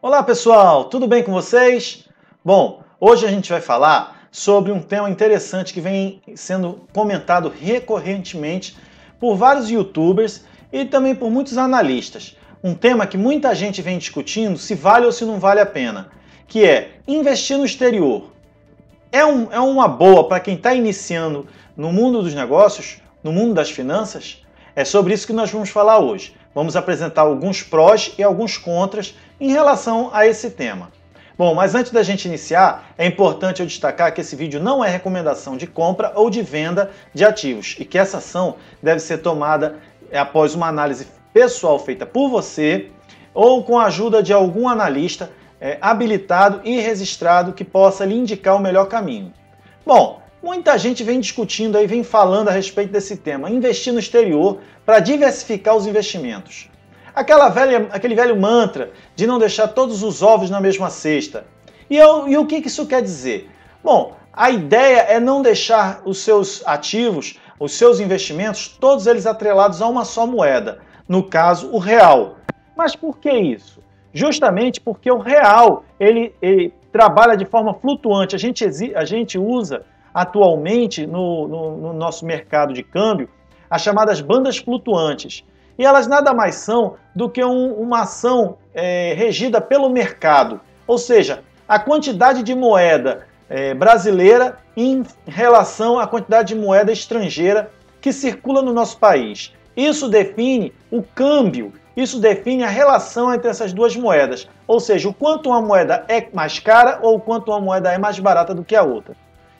Olá pessoal, tudo bem com vocês? Bom, hoje a gente vai falar sobre um tema interessante que vem sendo comentado recorrentemente por vários youtubers e também por muitos analistas. Um tema que muita gente vem discutindo se vale ou se não vale a pena, que é investir no exterior. É uma boa para quem está iniciando no mundo dos negócios, no mundo das finanças? É sobre isso que nós vamos falar hoje. Vamos apresentar alguns prós e alguns contras em relação a esse tema. Bom, mas antes da gente iniciar, é importante eu destacar que esse vídeo não é recomendação de compra ou de venda de ativos e que essa ação deve ser tomada após uma análise pessoal feita por você ou com a ajuda de algum analista habilitado e registrado que possa lhe indicar o melhor caminho. Bom, muita gente vem discutindo aí, vem falando a respeito desse tema, investir no exterior para diversificar os investimentos. Aquele velho mantra de não deixar todos os ovos na mesma cesta. E o que isso quer dizer? Bom, a ideia é não deixar os seus ativos, os seus investimentos, todos eles atrelados a uma só moeda, no caso, o real. Mas por que isso? Justamente porque o real ele trabalha de forma flutuante. A gente usa atualmente no nosso mercado de câmbio as chamadas bandas flutuantes. E elas nada mais são do que uma ação regida pelo mercado. Ou seja, a quantidade de moeda brasileira em relação à quantidade de moeda estrangeira que circula no nosso país. Isso define o câmbio, isso define a relação entre essas duas moedas. Ou seja, o quanto uma moeda é mais cara ou o quanto uma moeda é mais barata do que a outra.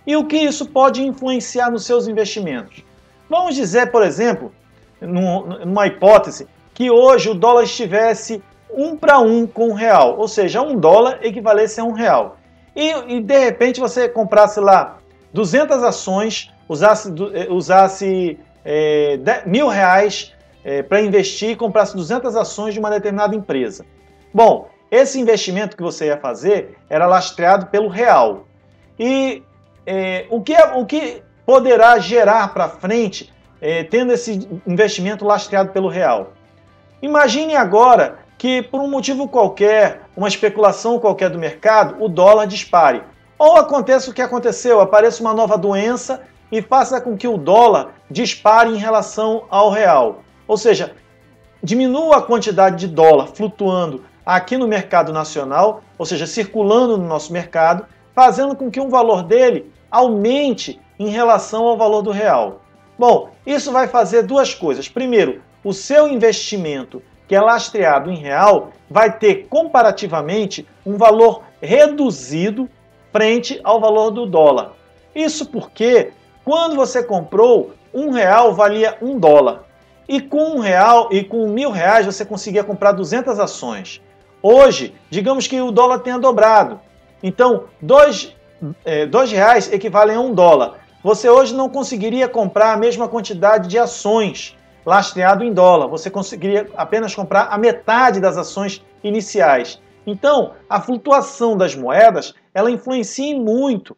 E o que isso pode influenciar nos seus investimentos? Vamos dizer, por exemplo, numa hipótese, que hoje o dólar estivesse 1 para 1 com o real, ou seja, $1 equivalesse a R$1. E de repente você comprasse lá 200 ações, usasse R$1.000 para investir e comprasse 200 ações de uma determinada empresa. Bom, esse investimento que você ia fazer era lastreado pelo real. E o que poderá gerar para frente tendo esse investimento lastreado pelo real? Imagine agora que por um motivo qualquer, uma especulação qualquer do mercado, o dólar dispare. Ou aconteça o que aconteceu, apareça uma nova doença e faça com que o dólar dispare em relação ao real. Ou seja, diminua a quantidade de dólar flutuando aqui no mercado nacional, ou seja, circulando no nosso mercado, fazendo com que o valor dele aumente em relação ao valor do real. Bom, isso vai fazer duas coisas. Primeiro, o seu investimento, que é lastreado em real, vai ter comparativamente um valor reduzido frente ao valor do dólar. Isso porque quando você comprou, R$1 valia $1. E com R$1 e com R$1.000 você conseguia comprar 200 ações. Hoje, digamos que o dólar tenha dobrado. Então, R$2 equivalem a $1. Você hoje não conseguiria comprar a mesma quantidade de ações lastreado em dólar. Você conseguiria apenas comprar a metade das ações iniciais. Então, a flutuação das moedas, ela influencia muito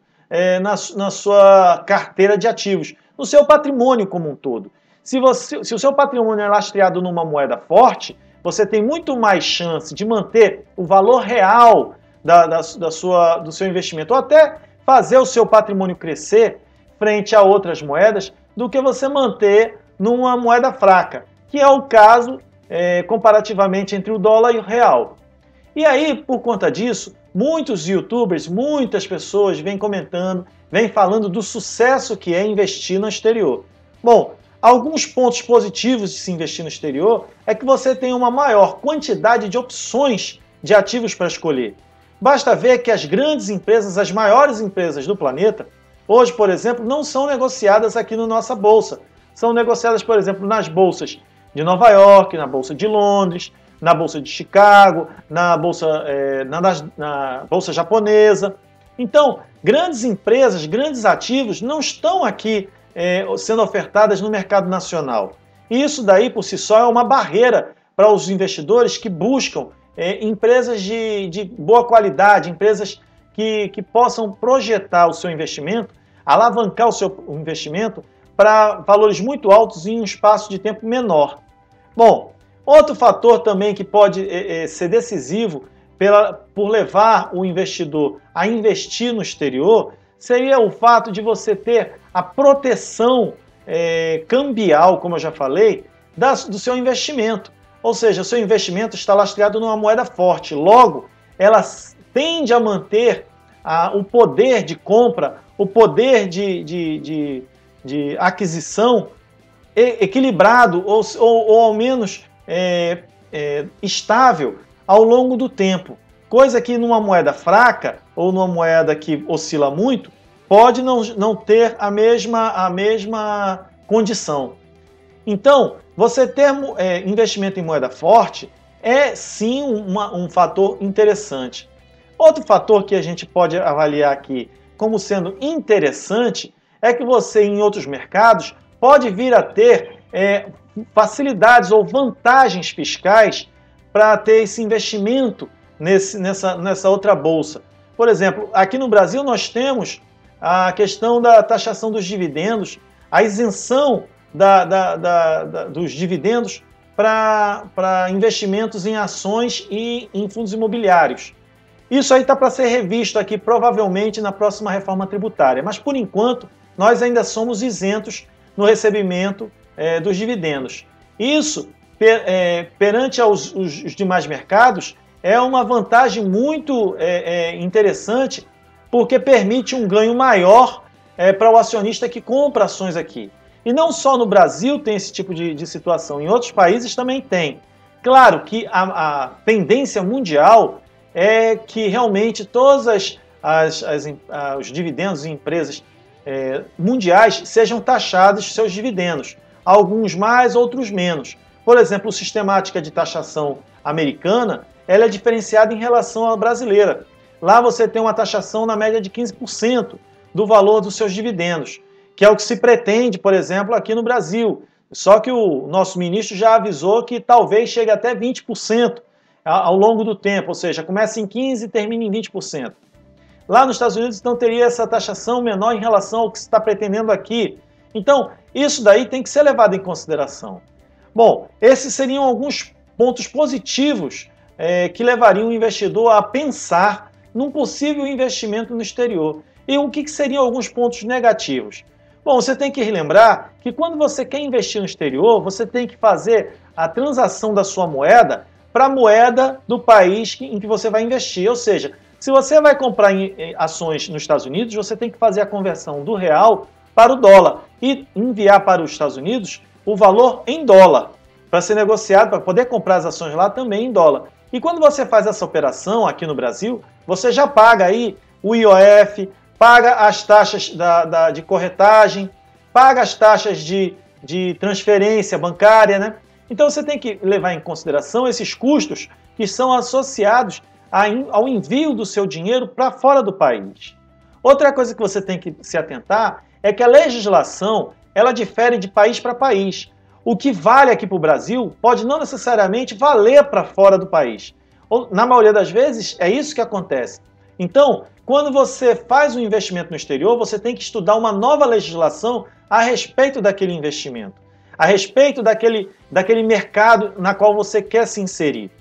na sua carteira de ativos, no seu patrimônio como um todo. Se o seu patrimônio é lastreado numa moeda forte, você tem muito mais chance de manter o valor real do seu investimento, ou até fazer o seu patrimônio crescer frente a outras moedas, do que você manter numa moeda fraca, que é o caso comparativamente entre o dólar e o real. E aí, por conta disso, muitos youtubers, muitas pessoas vêm comentando, vêm falando do sucesso que é investir no exterior. Bom, alguns pontos positivos de se investir no exterior é que você tem uma maior quantidade de opções de ativos para escolher. Basta ver que as grandes empresas, as maiores empresas do planeta, hoje, por exemplo, não são negociadas aqui na nossa bolsa. São negociadas, por exemplo, nas bolsas de Nova York, na bolsa de Londres, na bolsa de Chicago, na bolsa japonesa. Então, grandes empresas, grandes ativos não estão aqui sendo ofertadas no mercado nacional. E isso daí, por si só, é uma barreira para os investidores que buscam empresas de boa qualidade, empresas que possam projetar o seu investimento, alavancar o seu investimento para valores muito altos em um espaço de tempo menor. Bom, outro fator também que pode ser decisivo por levar o investidor a investir no exterior seria o fato de você ter a proteção cambial, como eu já falei, do seu investimento. Ou seja, o seu investimento está lastreado numa moeda forte, logo, ela tende a manter o poder de compra, o poder de aquisição equilibrado ou ao menos estável ao longo do tempo. Coisa que numa moeda fraca ou numa moeda que oscila muito, pode não ter a mesma condição. Então, você ter investimento em moeda forte é sim um fator interessante. Outro fator que a gente pode avaliar aqui como sendo interessante é que você, em outros mercados, pode vir a ter facilidades ou vantagens fiscais para ter esse investimento nessa outra bolsa. Por exemplo, aqui no Brasil nós temos a questão da taxação dos dividendos, a isenção dos dividendos para investimentos em ações e em fundos imobiliários. Isso aí está para ser revisto aqui provavelmente na próxima reforma tributária, mas por enquanto nós ainda somos isentos no recebimento dos dividendos. Isso, perante os demais mercados, é uma vantagem muito interessante, porque permite um ganho maior para o acionista que compra ações aqui. E não só no Brasil tem esse tipo de situação, em outros países também tem. Claro que a tendência mundial é que realmente todos os dividendos em empresas mundiais sejam taxados seus dividendos, alguns mais, outros menos. Por exemplo, a sistemática de taxação americana, ela é diferenciada em relação à brasileira. Lá você tem uma taxação na média de 15% do valor dos seus dividendos, que é o que se pretende, por exemplo, aqui no Brasil. Só que o nosso ministro já avisou que talvez chegue até 20% ao longo do tempo, ou seja, começa em 15% e termina em 20%. Lá nos Estados Unidos, então, teria essa taxação menor em relação ao que se está pretendendo aqui. Então, isso daí tem que ser levado em consideração. Bom, esses seriam alguns pontos positivos que levariam o investidor a pensar num possível investimento no exterior. E o que seriam alguns pontos negativos? Bom, você tem que lembrar que quando você quer investir no exterior, você tem que fazer a transação da sua moeda para a moeda do país em que você vai investir. Ou seja, se você vai comprar ações nos Estados Unidos, você tem que fazer a conversão do real para o dólar e enviar para os Estados Unidos o valor em dólar, para ser negociado, para poder comprar as ações lá também em dólar. E quando você faz essa operação aqui no Brasil, você já paga aí o IOF, paga as taxas de corretagem, paga as taxas de transferência bancária, né? Então você tem que levar em consideração esses custos que são associados ao envio do seu dinheiro para fora do país. Outra coisa que você tem que se atentar é que a legislação ela difere de país para país. O que vale aqui para o Brasil pode não necessariamente valer para fora do país. Na maioria das vezes é isso que acontece. Então, quando você faz um investimento no exterior, você tem que estudar uma nova legislação a respeito daquele investimento, a respeito daquele mercado na qual você quer se inserir.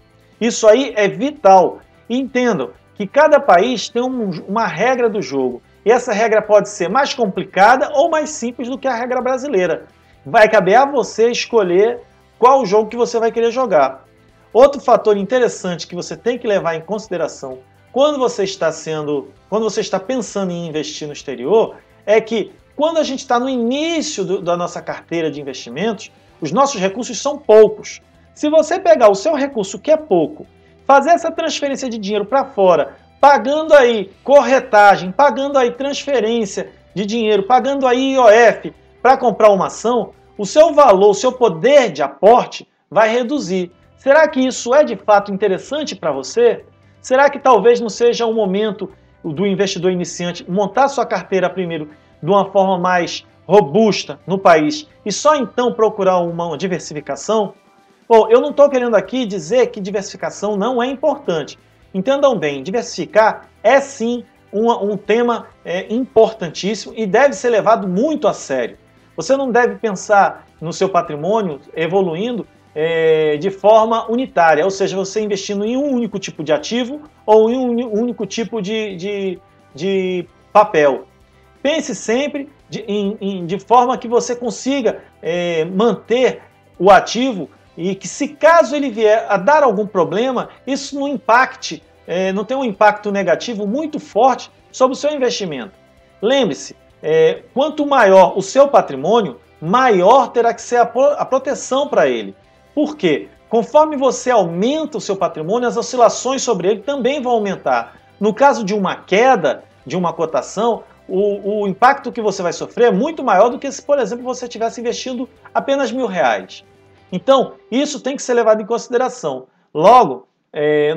Isso aí é vital. E entendam que cada país tem uma regra do jogo. E essa regra pode ser mais complicada ou mais simples do que a regra brasileira. Vai caber a você escolher qual jogo que você vai querer jogar. Outro fator interessante que você tem que levar em consideração quando você está pensando em investir no exterior é que quando a gente está no início da nossa carteira de investimentos, os nossos recursos são poucos. Se você pegar o seu recurso que é pouco, fazer essa transferência de dinheiro para fora, pagando aí corretagem, pagando aí transferência de dinheiro, pagando aí IOF para comprar uma ação, o seu valor, o seu poder de aporte vai reduzir. Será que isso é de fato interessante para você? Será que talvez não seja o momento do investidor iniciante montar sua carteira primeiro de uma forma mais robusta no país e só então procurar uma diversificação? Bom, eu não estou querendo aqui dizer que diversificação não é importante. Entendam bem, diversificar é sim um tema importantíssimo e deve ser levado muito a sério. Você não deve pensar no seu patrimônio evoluindo de forma unitária, ou seja, você investindo em um único tipo de ativo ou em um único tipo de papel. Pense sempre de forma que você consiga manter o ativo e que, se caso ele vier a dar algum problema, isso não impacte, não tem um impacto negativo muito forte sobre o seu investimento. Lembre-se, quanto maior o seu patrimônio, maior terá que ser a proteção para ele. Por quê? Conforme você aumenta o seu patrimônio, as oscilações sobre ele também vão aumentar. No caso de uma queda de uma cotação, o impacto que você vai sofrer é muito maior do que se, por exemplo, você tivesse investindo apenas R$1.000. Então, isso tem que ser levado em consideração. Logo,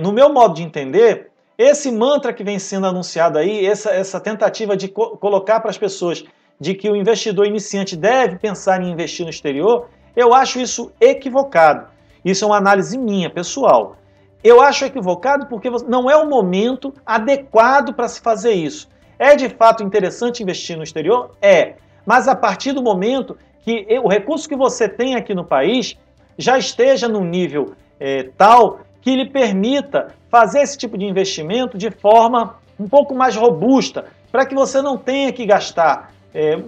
no meu modo de entender, esse mantra que vem sendo anunciado aí, essa tentativa de colocar para as pessoas de que o investidor iniciante deve pensar em investir no exterior, eu acho isso equivocado. Isso é uma análise minha, pessoal. Eu acho equivocado porque não é o momento adequado para se fazer isso. É de fato interessante investir no exterior? É. Mas a partir do momento que o recurso que você tem aqui no país já esteja num nível tal que lhe permita fazer esse tipo de investimento de forma um pouco mais robusta, para que você não tenha que gastar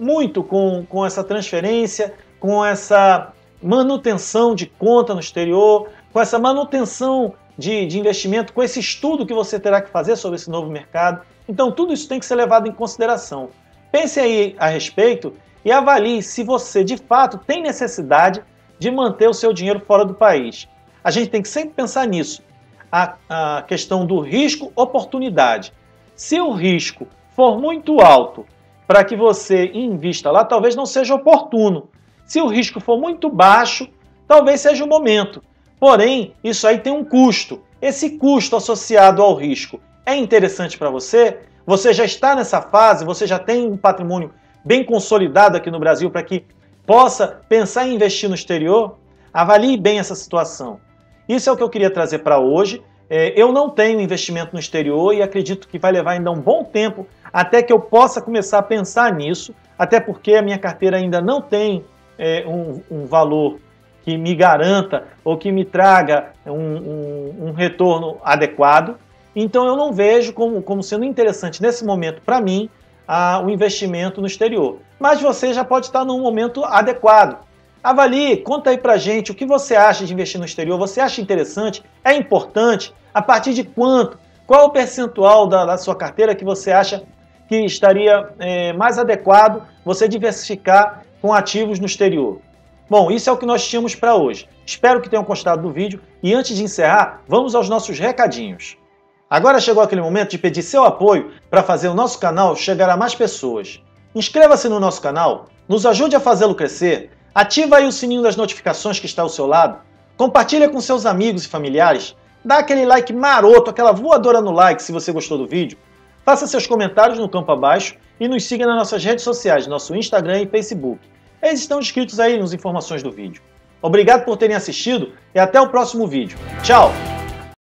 muito com essa transferência, com essa manutenção de conta no exterior, com essa manutenção de investimento, com esse estudo que você terá que fazer sobre esse novo mercado. Então, tudo isso tem que ser levado em consideração. Pense aí a respeito e avalie se você, de fato, tem necessidade de manter o seu dinheiro fora do país. A gente tem que sempre pensar nisso. A questão do risco-oportunidade. Se o risco for muito alto para que você invista lá, talvez não seja oportuno. Se o risco for muito baixo, talvez seja o momento. Porém, isso aí tem um custo. Esse custo associado ao risco é interessante para você? Você já está nessa fase? Você já tem um patrimônio bem consolidado aqui no Brasil para que possa pensar em investir no exterior? Avalie bem essa situação. Isso é o que eu queria trazer para hoje. Eu não tenho investimento no exterior e acredito que vai levar ainda um bom tempo até que eu possa começar a pensar nisso, até porque a minha carteira ainda não tem um valor que me garanta ou que me traga um retorno adequado. Então eu não vejo como sendo interessante nesse momento para mim o investimento no exterior. Mas você já pode estar num momento adequado. Avalie, conta aí pra gente o que você acha de investir no exterior. Você acha interessante? É importante? A partir de quanto? Qual o percentual da sua carteira que você acha que estaria mais adequado você diversificar com ativos no exterior? Bom, isso é o que nós tínhamos para hoje. Espero que tenham gostado do vídeo e antes de encerrar, vamos aos nossos recadinhos. Agora chegou aquele momento de pedir seu apoio para fazer o nosso canal chegar a mais pessoas. Inscreva-se no nosso canal, nos ajude a fazê-lo crescer, ativa aí o sininho das notificações que está ao seu lado, compartilha com seus amigos e familiares, dá aquele like maroto, aquela voadora no like se você gostou do vídeo, faça seus comentários no campo abaixo e nos siga nas nossas redes sociais, nosso Instagram e Facebook. Eles estão descritos aí nas informações do vídeo. Obrigado por terem assistido e até o próximo vídeo. Tchau!